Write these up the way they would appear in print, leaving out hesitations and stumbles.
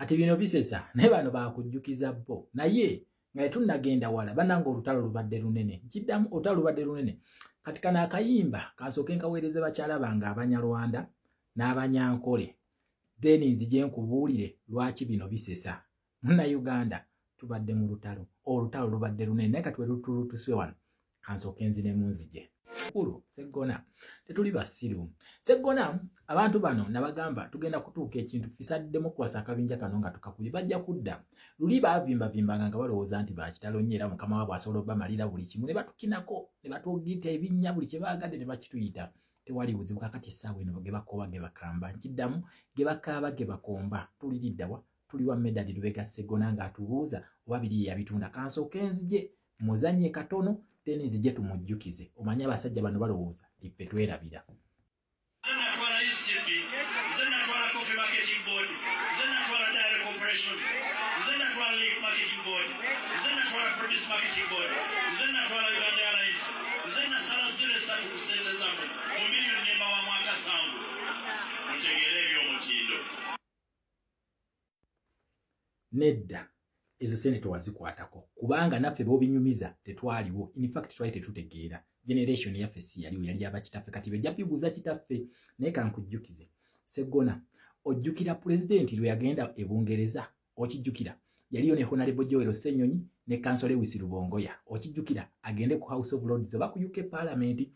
Kati bino bisesa naye bano bakujjukiza bo naye nga tunnagenda wala bananga olutalo lubadde lunene nkiddamu olutalo lubadde lunene kati kana akayimba kansooke nkaweereze bakyala bange Abanyarwanda n'Abanyankole then nzije nkubuulire lwaki bino bisesa Munnayuganda tubadde mu olutalo lubadde lunene naye kati wetuluswe wano kansooke nzinemu nzije kulu Sseggona tetuli basiru Sseggona abantu bano nabagamba tugenda kutuuka ekintu fisaddemu kwasa akabinja kano nga tukakubye bajja kudda luli baavimbavimbanga nga balowooza nti bakitalo nnyo era mukama waabwe asobola obamalira buli kimu ne batukinako ne batwogita ebinnya buli kye baagadde ne bakituyita tewali buzibu kakati essaawa eno ge bakooba ge bakamba nkiddamu ge bakaaba ge bakomba tuliriddawa tuli wa Medadi Lubega Sseggona ng'atubuuza oba biri yabitunda kansooke nzije muzannye katono teni nzije tumujjukize omanye abasajja bano balowooza ffe twerabira nedda ezo sente tewazikwatako kubanga naffe bobinyumiza tetwaliwo in fact twali tetutegeera generation yaffe si yaliwo yali abakitaffe kati bejja bibuuza kitaffe naye kankujjukize Sseggona ojjukira pulezidenti lwe yagenda e Bungereza okijjukira yaliyo ne Honorable Joel Ssenyonyi ne Kansole Lewis Lubongoya okijjukira agende ku House of Lords oba ku UK Parliament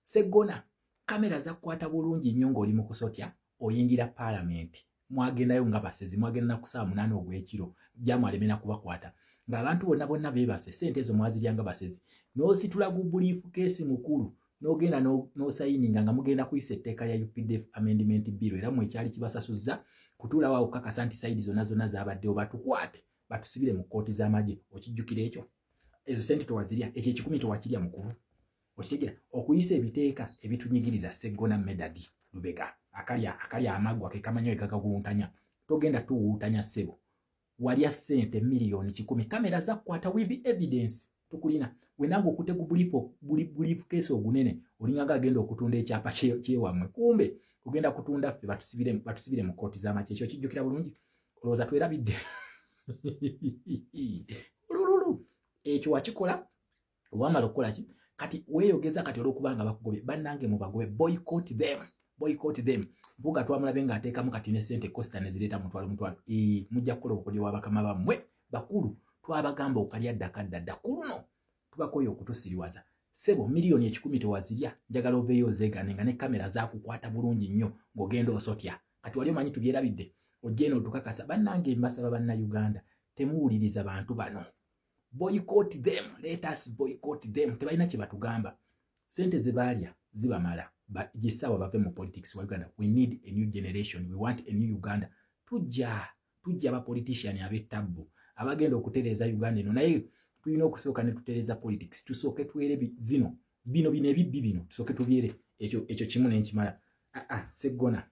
Sseggona kamera zakwata bulungi nnyo ng'oli mu kusotya oyingira Parliament mwagendayo nga basezi mwagenda ku saa 8 ogw'ekiro jamwalemena kubakwata ng'abantu bonna beebase sente ezo mwaziryanga basezi n'ositula gu buliifu keesi mukulu n'ogenda n'osayininga nga mugenda kuyisa etteeka lya UPDF amendment bill era mwekyali kibasasuzza kutuulawo awo kakasa nti sayidi zonna zaabaddewo batukwate batusibire mu kkooti z'amagye okijjukira ekyo ezo sente tewazirya ekyo 10 tewakirya mukulu okitegera okuyisa ebiteeka ebitunyigiriza Sseggona Medadi Lubega akali amagwa ke kamanyo ekagaguntanya togenda tuwuutanya ssebo walya sente miliyoni 10 kamera zakwata with evidence tukulina wenango okutegu bulifu keesi ogunene olinga agenda okutunda ekyapa kyewamwe kumbe ogenda kutunda ffe batusibire mu kkooti z'amagye ekyo kijjukira bulungi olowooza twerabidde ulululu ekyo wakikola wamala okukola ki kati weeyogeza kati olw'okubanga bakugobye bannange mubagobe boycott them mbuga twamulabe ng'ateekamu kati ne sente Costa ne zireeta mutwalo mujja kukola obukodyo bw'abakama bammwe bakulu twabagamba okalya ddakadda kuluno tubakoye okutusiriwaza ssebo miliyoni 10 tewazirya njagala oveeyo ozeegane nga ne kamera zaakukwata bulungi nnyo ng'ogenda osotya kati wali omanyi tubyerabidde ojjeeno otukakasa bannange mbasaba Bannayuganda temuwuliriza bantu bano boycott them let us boycott them tebalina kye batugamba sente ze baalya zibamala gisaawa bave mu politics wa Uganda we need a new generation we want a new Uganda tujja aba politician ab'ettabbu abagenda okutereeza Uganda eno naye tulina okusooka ne tutereeza politics tusooke tuwere bino ebibbi bino tusooke tubyere ekyo kimu n'enkimala Sseggona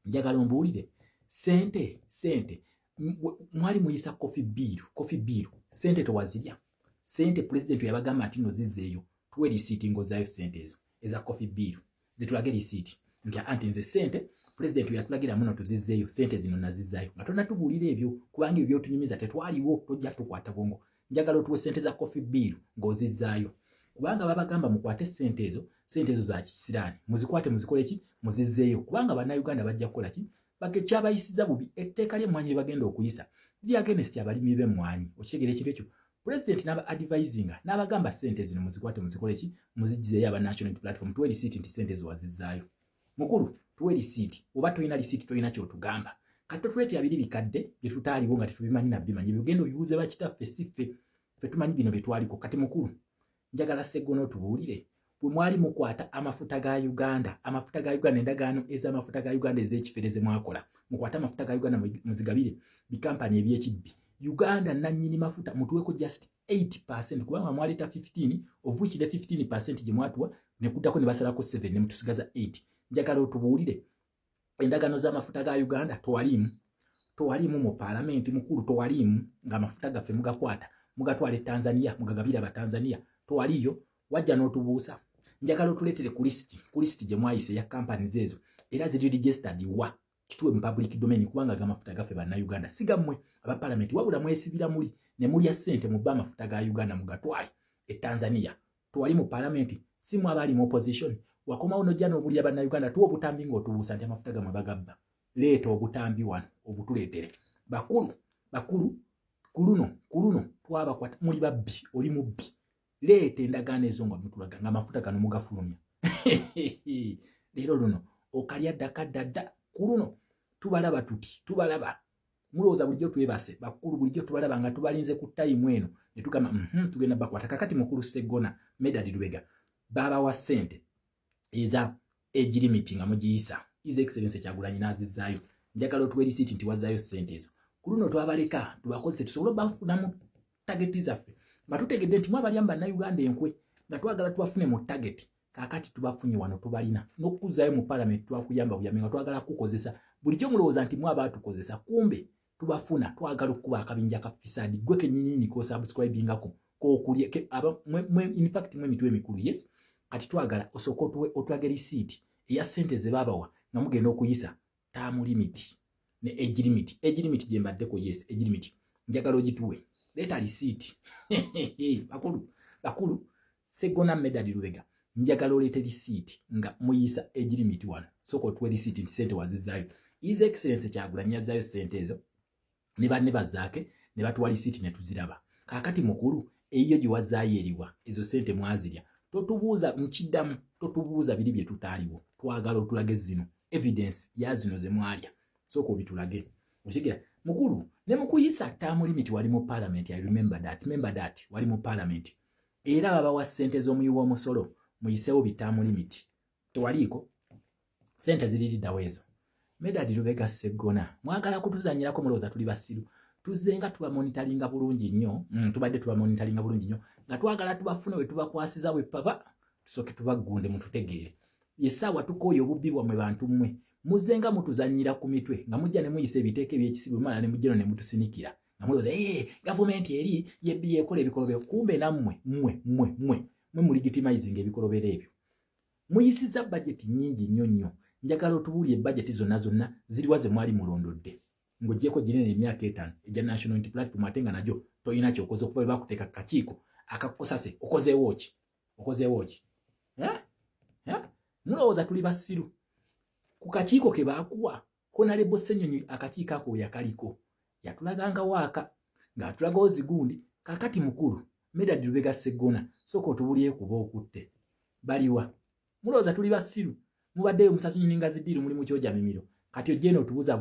njagala ombuulire sente mwali muyisa coffee bill sente tewazirya sente president yabagamba nti nozizzeeyo tuwe risiiti ngozaayo sente ezo eza coffee bill zitulage risiiti nti anti nze sente president yatulagira muno tuzizzeeyo sente zino nazizzaayo nga tonnatubuulira ebyo kubanga ebyo byotunyumiza tetwaliwo tojja tukwata bwongo njagala otuwe sente za coffee bill ng'ozizzaayo kubanga babagamba mukwate sente ezo za kisiraani muzikwate muzikole ki muzizzeeyo kubanga Bannayuganda bajja kukola ki bakekyabayisiza bubi etteeka ly'emmwanyi lye bagenda okuyisa liri against abalimi b'emmwanyi okitegera ekintu ekyo president n'aba advisinga n'abagamba sente zino muzikwate muzikole ki muzijjizeeyo aba national platform tuwe risiiti nti sente ezo wazizzaayo mukulu tuwe risiiti oba toyina risiiti toyina kyotugamba kati totuleete abiri bikadde bye tutaaliwo nga tetubimanyi nabbimanyi byogenda obibuuze bakitaffe si ffe tumanyi bino bye twaliko kati mukulu njagala Sseggona otubuulire bwe mwali mukwata amafuta ga Uganda endagaano ez'amafuta ga Uganda ez'ekifere mwakola mukwata amafuta ga Uganda muzigabire bikampani eby'ekibbi Uganda nannyini mafuta mutuweko just 8% kubanga mwaleta 15 of which the 15% gye mwatuwa ne kuddako ne basalako 7 ne mutusigaza 8 njagala otubuulire endagaano z'amafuta ga Uganda towaliimu mu Parliament mukulu towaliimu ng'amafuta gaffe mugakwata mugatwale Tanzania mugagabira Abatanzania towaliyo wajja n'otubuusa njagala otuleetere ku list gye mwayise ya companies ezo era ziri registered wa kituwe mu public domain kubanga amafuta gafe bannayuganda sigammwe aba parliament wabula mwesibira muli ne mulya ssente mu bba amafuta ga Uganda mu gatwali e Tanzania twali mu parliament simu abali mu opposition wakoma ono jana obulya bannayuganda tuwo obutambi ng'otubuusa nti amafuta gamwe bagabba leeta obutambi wano obutuleetere bakulu kuluno twabakwata muli babbi oli mubbi leeta endagaano ezo nga mutulaga ng'amafuta gano mugafulumya leero luno okalya ddakadda kuluno tubalaba mulowooza bulijjo twebase bakulu bulijjo tubalaba nga tubalinze ku tayimu eno ne tugamba tugenda bakwata kakati mukulu Sseggona Medad Lubega babawa ssente eza age limit nga mugiyisa His Excellency Kyagulanyi n'azizaayo njagala otuwe risiti nti wazaayo ssente ezo kuluno twabaleka tubakozese tusobole bafunamu tageti zaffe batutegedde nti mwabalya bannayuganda enkwe nga twagala tubafune mu tageti kakati tubafunye wano tubalina n'okuzaayo mu parliament twakuyamba buyambi nga twagala kukozesa bulijjo mulowooza nti mwaba tukozesa kumbe tubafuna twagala okuba akabinja ka fisadi gwe kennyini ko subscribingako kokulye in fact mwe mitwe mikulu yes kati twagala osoko otwage receipt eya ssente ze babawa nga mugenda okuyisa term limit ne age limit gye mbaddeko yes age limit njagala ogituwe leta receipt bakulu Sseggona Medad Lubega njagala oleete receipt nga muyisa age limit wano soko otwe receipt nti ssente wazizaayo His Excellency Kyagulanyi yazaayo ssente ezo ne banne bazaake ne batuwa receipt ne tuziraba kakati mukulu eyo gye wazaayo eriwa ezo ssente mwazirya totubuuza mukiddamu totubuuza biri bye tutaaliwo twagala otulage zino evidence ya zino ze mwalya soko bitulage okigira mukulu ne mukuyisa term limit wali mu parliament I remember that wali mu parliament era babawa ssente z'omuyiwa omusolo muyisewo bitamu limit tewaliiko ssente ziririddawo ezo Medad Lubega Sseggona mwagala kutuzanyirako mulowooza tuli basiru tuzenga tuba monitoringa bulungi nnyo tubadde tuba monitoringa bulungi nnyo nga twagala tubafune we tubakwasiza we papa tusoke tubagunde mututegeere yesaawa tukooye obubbi bwammwe bantu mmwe muzenga mutuzanyira ku mitwe nga mujja ne muyisa ebiteeke by'ekisibo mala ne mujjeno ne mutusinikira nga mulowooza gavumenti eri yebbi yekola ebikolobero kumbe nammwe mwe muligitimizing ebikolobero ebyo muyisiza budget nyingi nnyo njagala otubuulye budget zonna ziriwa ze mwali mulondodde ng'oggyeko ginene emyaka 5 ejja National Unity Platform ate nga najo toyina kyokoze okuva bakuteeka kakiiko akakukosase okozeewo ki mulowooza tuli basiru ku kakiiko ke baakuwa Honorable Ssenyonyi akakiiko ako yakaliko yatulaganga waaka ng'atulagawo zigundi kakati mukulu Medad Lubega Sseggona soko otubuulye kuba okutte baliwa mulowooza tuli basiru mubaddeyo musasunyinga zidiru muli mu kyoja mimiro kati ojjeno otubuuza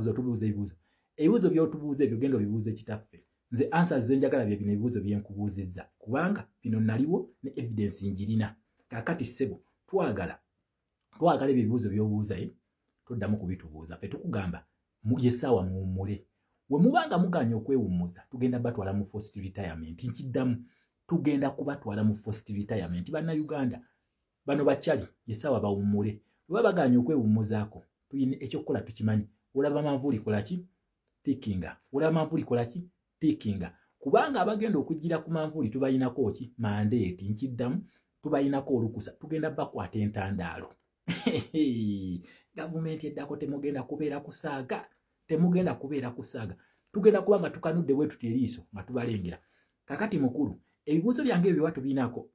ebibuuzo by'otubuuza ebyo genda obibuuze kitaffe nze answers ze njagala bye bino ebibuuzo bye nkubuuzizza kubanga bino naliwo ne evidence njirina kakati ssebo twagala ebyo ebibuuzo by'obuuza toddamu kubitubuuza ffe tukugamba yessaawa muwummule we mubanga muganya okwewummuza tugenda batwala mu forced retirement nkiddamu tugenda kubatwala mu forced retirement bannayuganda bano bakyali yessaawa bawummule bwe baganya okwewummuzaako tuyina ekyokukola tukimanyi olaba manvuuli kolaki tikinga kubanga abagenda okujjira ku manvuuli tubayinako ki mandeeti nkiddamu tubayinako olukusa tugenda bakwata entandaalo gavumenti eddako temugenda kubeera kusaaga tugenda kuba nga tukanudde bwe tuti eriiso nga tubalengera kakati mukulu ebibuuzo byange ebyo oba tubiinaako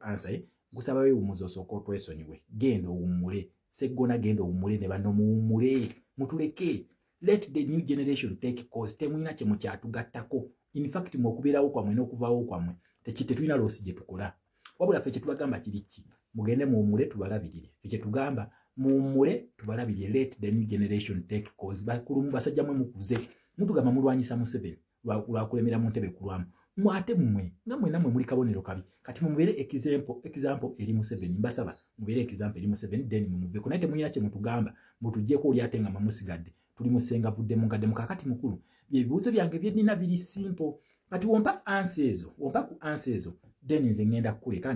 ansa gusaba weewummuza osooka otwesonyiwe genda owummule Sseggona genda owummule ne banno muwummule mutuleke let the new generation take course temulina kye mukyatugattako in fact okubeerawo kwammwe n'okuvaawo kwammwe tetulina loosi gye tukola wabula ffe kye tubagamba kiri ki mugende muwummule tubalabirire ffe kye tugamba muwummule tubalabirire let the new generation take course bakulumu basajja mwe mukuze mutugamba mulwanyisa Museveni lwakulemera mu ntebe kulwamu mwate mmwe nga mwe nammwe muli kabonero kabi kati mubeere example eri Museveni mbasaba mubeere example eri Museveni then mumuveeko naye temulina kye mutugamba mutuggyeko oli ate nga mamusigadde tuli musenga vuddemu ngaddemu kakati mukulu byebibuuzo byange bye nnina biri simple kati wompa ku ansi ezo then nze ngenda kukuleka